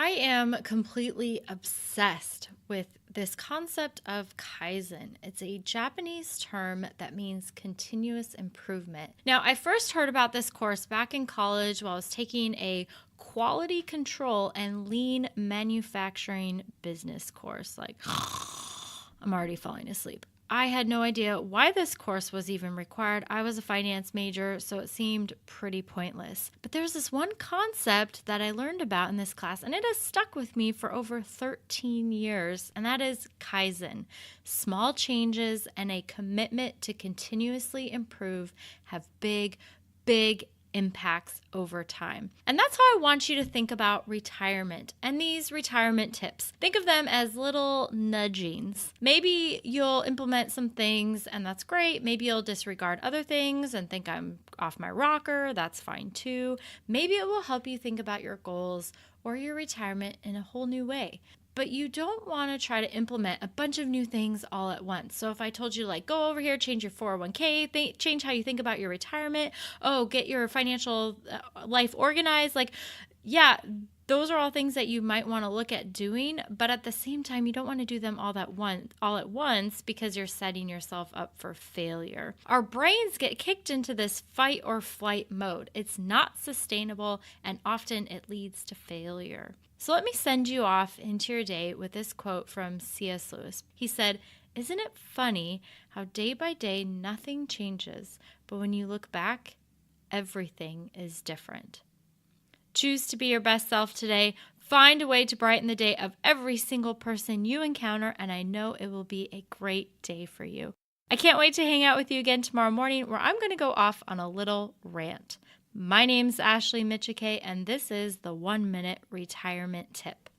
I am completely obsessed with this concept of Kaizen. It's a Japanese term that means continuous improvement. Now, I first heard about this course back in college while I was taking a quality control and lean manufacturing business course. Like, I'm already falling asleep. I had no idea why this course was even required. I was a finance major, so it seemed pretty pointless. But there's this one concept that I learned about in this class, and it has stuck with me for over 13 years, and that is Kaizen. Small changes and a commitment to continuously improve have big impacts over time. And that's how I want you to think about retirement and these retirement tips. Think of them as little nudgings. Maybe you'll implement some things and that's great. Maybe you'll disregard other things and think I'm off my rocker. That's fine too. Maybe it will help you think about your goals or your retirement in a whole new way. But you don't want to try to implement a bunch of new things all at once. So if I told you like, go over here, change your 401k, change how you think about your retirement, get your financial life organized, yeah, those are all things that you might want to look at doing, but at the same time, you don't want to do them all at once because you're setting yourself up for failure. Our brains get kicked into this fight or flight mode. It's not sustainable, and often it leads to failure. So let me send you off into your day with this quote from C.S. Lewis. He said, "Isn't it funny how day by day nothing changes, but when you look back, everything is different." Choose to be your best self today. Find a way to brighten the day of every single person you encounter, and I know it will be a great day for you. I can't wait to hang out with you again tomorrow morning where I'm going to go off on a little rant. My name's Ashley Michike, and this is the 1 Minute Retirement Tip.